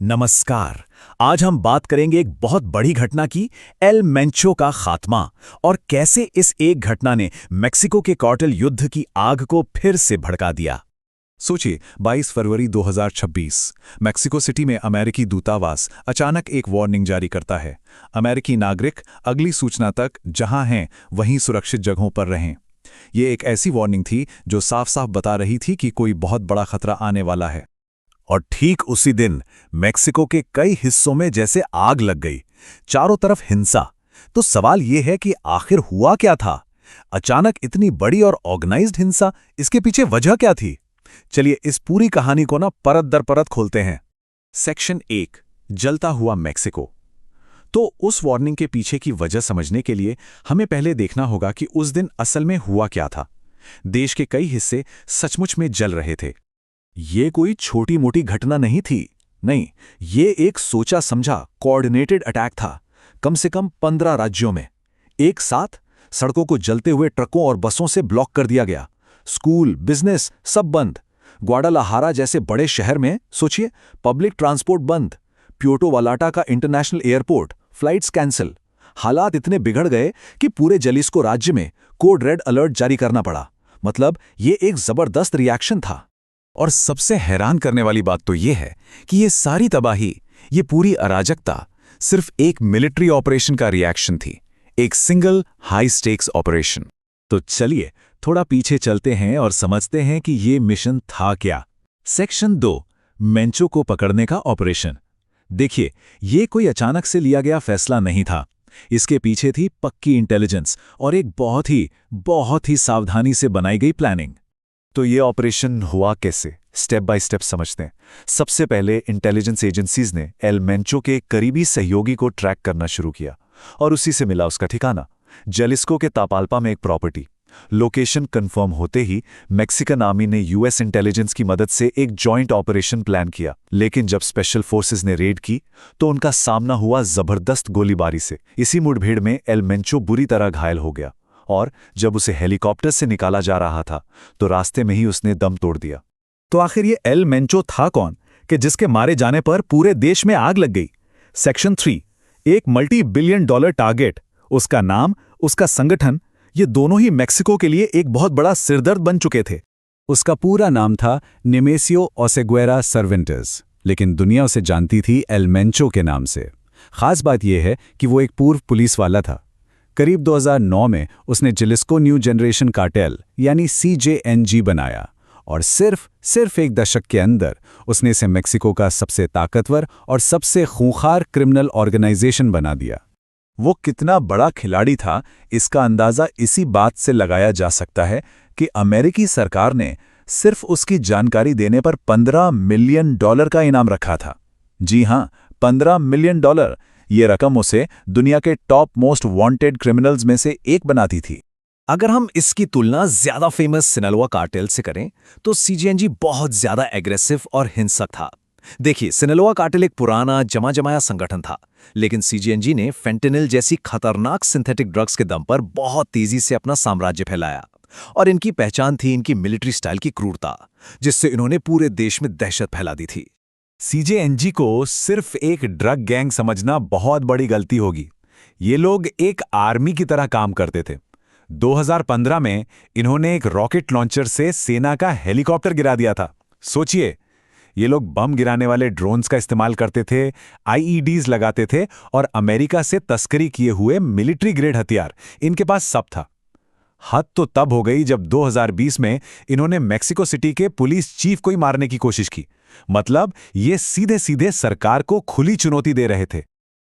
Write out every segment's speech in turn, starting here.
नमस्कार। आज हम बात करेंगे एक बहुत बड़ी घटना की, एल मेंचो का खात्मा, और कैसे इस एक घटना ने मेक्सिको के कार्टेल युद्ध की आग को फिर से भड़का दिया। सोचिए, 22 फरवरी 2026 मेक्सिको सिटी में अमेरिकी दूतावास अचानक एक वार्निंग जारी करता है। अमेरिकी नागरिक अगली सूचना तक जहां हैं वहीं सुरक्षित जगहों पर रहें। ये एक ऐसी वार्निंग थी जो साफ साफ बता रही थी कि कोई बहुत बड़ा खतरा आने वाला है। और ठीक उसी दिन मेक्सिको के कई हिस्सों में जैसे आग लग गई, चारों तरफ हिंसा। तो सवाल ये है कि आखिर हुआ क्या था? अचानक इतनी बड़ी और ऑर्गेनाइज्ड हिंसा, इसके पीछे वजह क्या थी? चलिए इस पूरी कहानी को ना परत दर परत खोलते हैं। सेक्शन 1, जलता हुआ मेक्सिको। तो उस वार्निंग के पीछे की वजह समझने के लिए हमें पहले देखना होगा कि उस दिन असल में हुआ क्या था। देश के कई हिस्से सचमुच में जल रहे थे। ये कोई छोटी मोटी घटना नहीं थी, नहीं, ये एक सोचा समझा कोऑर्डिनेटेड अटैक था। कम से कम 15 राज्यों में एक साथ सड़कों को जलते हुए ट्रकों और बसों से ब्लॉक कर दिया गया। स्कूल, बिजनेस सब बंद। ग्वाडालाहारा जैसे बड़े शहर में सोचिए, पब्लिक ट्रांसपोर्ट बंद। प्यूर्टो वालाटा का इंटरनेशनल एयरपोर्ट, फ्लाइट्स कैंसिल। हालात इतने बिगड़ गए कि पूरे जलिस्को राज्य में कोड रेड अलर्ट जारी करना पड़ा। मतलब ये एक जबरदस्त रिएक्शन था। और सबसे हैरान करने वाली बात तो ये है कि ये सारी तबाही, ये पूरी अराजकता सिर्फ एक मिलिट्री ऑपरेशन का रिएक्शन थी, एक सिंगल हाई स्टेक्स ऑपरेशन। तो चलिए थोड़ा पीछे चलते हैं और समझते हैं कि ये मिशन था क्या। सेक्शन 2, मेंचो को पकड़ने का ऑपरेशन। देखिए, ये कोई अचानक से लिया गया फैसला नहीं था। इसके पीछे थी पक्की इंटेलिजेंस और एक बहुत ही सावधानी से बनाई गई प्लानिंग। तो ये ऑपरेशन हुआ कैसे, स्टेप बाय स्टेप समझते हैं। सबसे पहले इंटेलिजेंस एजेंसीज ने एल मेंचो के करीबी सहयोगी को ट्रैक करना शुरू किया और उसी से मिला उसका ठिकाना, जलिस्को के तापाल्पा में एक प्रॉपर्टी। लोकेशन कंफर्म होते ही मैक्सिकन आर्मी ने यूएस इंटेलिजेंस की मदद से एक जॉइंट ऑपरेशन प्लान किया। लेकिन जब स्पेशल फोर्सेस ने रेड की तो उनका सामना हुआ जबरदस्त गोलीबारी से। इसी मुठभेड़ में एल मेंचो बुरी तरह घायल हो गया और जब उसे हेलीकॉप्टर से निकाला जा रहा था तो रास्ते में ही उसने दम तोड़ दिया। तो आखिर ये एल मेंचो था कौन कि जिसके मारे जाने पर पूरे देश में आग लग गई? सेक्शन 3, एक $multi-billion टारगेट, उसका नाम, उसका संगठन, ये दोनों ही मेक्सिको के लिए एक बहुत बड़ा सिरदर्द बन चुके थे। उसका पूरा नाम था नेमेसियो ओसेगुएरा सर्वेंटेस, लेकिन दुनिया उसे जानती थी एल मेंचो के नाम से। खास बात यह है कि वो एक पूर्व पुलिस वाला था। करीब 2009 में उसने जलिस्को न्यू जनरेशन कार्टेल यानी CJNG बनाया और सिर्फ एक दशक के अंदर उसने इसे मेक्सिको का सबसे ताकतवर और सबसे खूंखार क्रिमिनल ऑर्गेनाइजेशन बना दिया। वो कितना बड़ा खिलाड़ी था, इसका अंदाजा इसी बात से लगाया जा सकता है कि अमेरिकी सरकार ने सिर्फ उसकी जानकारी देने पर $15 मिलियन का इनाम रखा था। जी हां, $15 मिलियन। ये रकम उसे दुनिया के टॉप मोस्ट वांटेड क्रिमिनल्स में से एक बनाती थी। अगर हम इसकी तुलना ज्यादा फेमस सिनालोआ कार्टेल से करें तो CJNG बहुत ज्यादा एग्रेसिव और हिंसक था। देखिए, सिनालोआ कार्टेल एक पुराना जमा जमाया संगठन था, लेकिन CJNG ने फेंटेनिल जैसी खतरनाक सिंथेटिक ड्रग्स के दम पर बहुत तेजी से अपना साम्राज्य फैलाया। और इनकी पहचान थी इनकी मिलिट्री स्टाइल की क्रूरता, जिससे इन्होंने पूरे देश में दहशत फैला दी थी। CJNG को सिर्फ एक ड्रग गैंग समझना बहुत बड़ी गलती होगी। ये लोग एक आर्मी की तरह काम करते थे। 2015 में इन्होंने एक रॉकेट लॉन्चर से सेना का हेलीकॉप्टर गिरा दिया था। सोचिए, ये लोग बम गिराने वाले ड्रोन्स का इस्तेमाल करते थे, IEDs लगाते थे और अमेरिका से तस्करी किए हुए मिलिट्री ग्रेड हथियार इनके पास सब था। हद तो तब हो गई जब 2020 में इन्होंने मेक्सिको सिटी के पुलिस चीफ को ही मारने की कोशिश की। मतलब ये सीधे सीधे सरकार को खुली चुनौती दे रहे थे।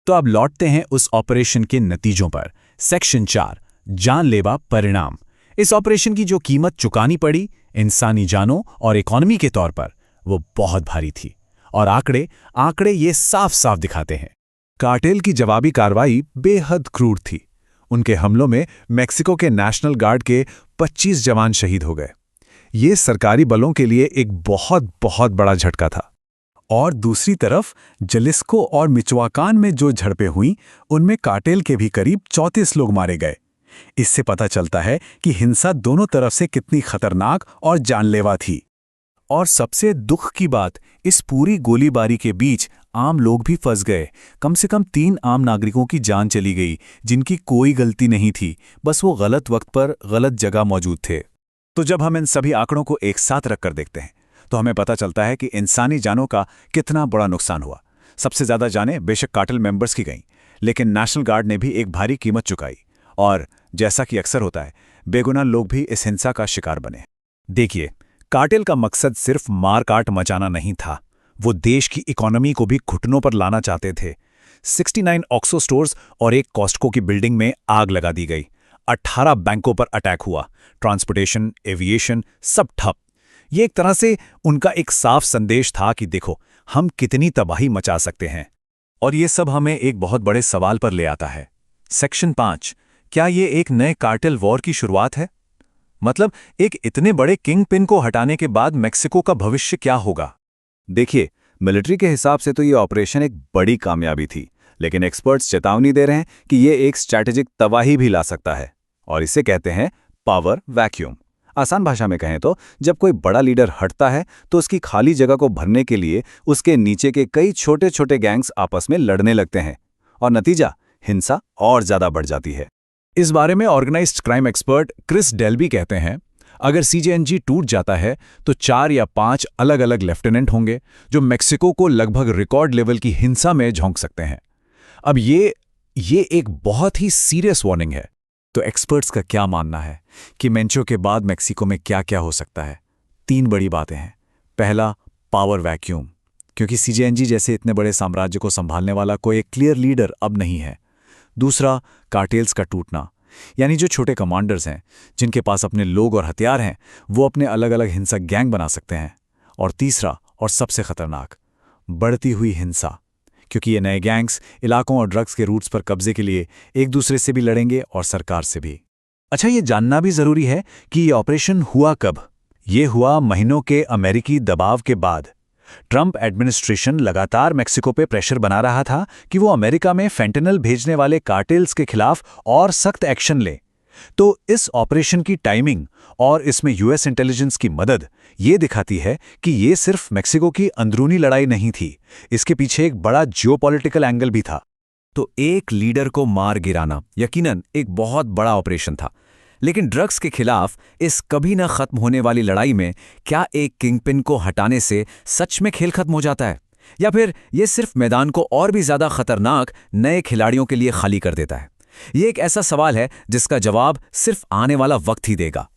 तो अब लौटते हैं उस ऑपरेशन के नतीजों पर। सेक्शन 4, जानलेवा परिणाम। इस ऑपरेशन की जो कीमत चुकानी पड़ी इंसानी जानों और इकोनॉमी के तौर पर, वो बहुत भारी थी। और आंकड़े ये साफ साफ दिखाते हैं। कार्टेल की जवाबी कार्रवाई बेहद क्रूर थी। उनके हमलों में मेक्सिको के नेशनल गार्ड के 25 जवान शहीद हो गए। ये सरकारी बलों के लिए एक बहुत बड़ा झटका था। और दूसरी तरफ जलिस्को और मिचोआकान में जो झड़पें हुईं, उनमें कार्टेल के भी करीब 34 लोग मारे गए। इससे पता चलता है कि हिंसा दोनों तरफ से कितनी खतरनाक और जानलेवा थी। और सबसे दुख की बात, इस पूरी गोलीबारी के बीच आम लोग भी फंस गए। कम से कम 3 आम नागरिकों की जान चली गई, जिनकी कोई गलती नहीं थी, बस वो गलत वक्त पर गलत जगह मौजूद थे। तो जब हम इन सभी आंकड़ों को एक साथ रखकर देखते हैं तो हमें पता चलता है कि इंसानी जानों का कितना बड़ा नुकसान हुआ। सबसे ज्यादा जानें बेशक कार्टेल मेंबर्स की गईं, लेकिन नेशनल गार्ड ने भी एक भारी कीमत चुकाई। और जैसा कि अक्सर होता है, बेगुनाह लोग भी इस हिंसा का शिकार बने। देखिए, कार्टेल का मकसद सिर्फ मार काट मचाना नहीं था, वो देश की इकोनॉमी को भी घुटनों पर लाना चाहते थे। 69 ऑक्सो स्टोर्स और एक कॉस्टको की बिल्डिंग में आग लगा दी गई। 18 बैंकों पर अटैक हुआ। ट्रांसपोर्टेशन, एविएशन सब ठप। ये एक तरह से उनका एक साफ संदेश था कि देखो, हम कितनी तबाही मचा सकते हैं। और ये सब हमें एक बहुत बड़े सवाल पर ले आता है। सेक्शन 5, क्या ये एक नए कार्टेल वॉर की शुरुआत है? मतलब एक इतने बड़े किंग पिन को हटाने के बाद मेक्सिको का भविष्य क्या होगा? देखिए, मिलिट्री के हिसाब से तो ये ऑपरेशन एक बड़ी कामयाबी थी, लेकिन एक्सपर्ट्स चेतावनी दे रहे हैं कि ये एक स्ट्रैटेजिक तबाही भी ला सकता है। और इसे कहते हैं पावर वैक्यूम। आसान भाषा में कहें तो जब कोई बड़ा लीडर हटता है तो उसकी खाली जगह को भरने के लिए उसके नीचे के कई छोटे छोटे गैंग्स आपस में लड़ने लगते हैं और नतीजा हिंसा और ज्यादा बढ़ जाती है। इस बारे में ऑर्गेनाइज्ड क्राइम एक्सपर्ट क्रिस डेल्बी कहते हैं, अगर सीजेएनजी टूट जाता है तो 4 या 5 अलग अलग लेफ्टिनेंट होंगे जो मेक्सिको को लगभग रिकॉर्ड लेवल की हिंसा में झोंक सकते हैं। अब ये एक बहुत ही सीरियस वार्निंग है। तो एक्सपर्ट्स का क्या मानना है कि मेंचो के बाद मेक्सिको में क्या क्या हो सकता है? 3 बड़ी बातें हैं। पहला, पावर वैक्यूम, क्योंकि सीजेएनजी जैसे इतने बड़े साम्राज्य को संभालने वाला कोई एक क्लियर लीडर अब नहीं है। दूसरा, कार्टेल्स का टूटना, यानी जो छोटे कमांडर्स हैं जिनके पास अपने लोग और हथियार हैं, वो अपने अलग अलग हिंसक गैंग बना सकते हैं। और तीसरा और सबसे खतरनाक, बढ़ती हुई हिंसा, क्योंकि ये नए गैंग्स इलाकों और ड्रग्स के रूट्स पर कब्जे के लिए एक दूसरे से भी लड़ेंगे और सरकार से भी। अच्छा, ये जानना भी जरूरी है कि ये ऑपरेशन हुआ कब? ये हुआ महीनों के अमेरिकी दबाव के बाद। ट्रंप एडमिनिस्ट्रेशन लगातार मेक्सिको पे प्रेशर बना रहा था कि वो अमेरिका में फेंटेनल भेजने वाले कार्टेल्स के खिलाफ और सख्त एक्शन ले। तो इस ऑपरेशन की टाइमिंग और इसमें यूएस इंटेलिजेंस की मदद ये दिखाती है कि ये सिर्फ मेक्सिको की अंदरूनी लड़ाई नहीं थी, इसके पीछे एक बड़ा जियोपॉलिटिकल एंगल भी था। तो एक लीडर को मार गिराना यकीनन एक बहुत बड़ा ऑपरेशन था, लेकिन ड्रग्स के खिलाफ इस कभी न खत्म होने वाली लड़ाई में क्या एक किंगपिन को हटाने से सच में खेल खत्म हो जाता है, या फिर ये सिर्फ मैदान को और भी ज्यादा खतरनाक नए खिलाड़ियों के लिए खाली कर देता है? ये एक ऐसा सवाल है जिसका जवाब सिर्फ आने वाला वक्त ही देगा।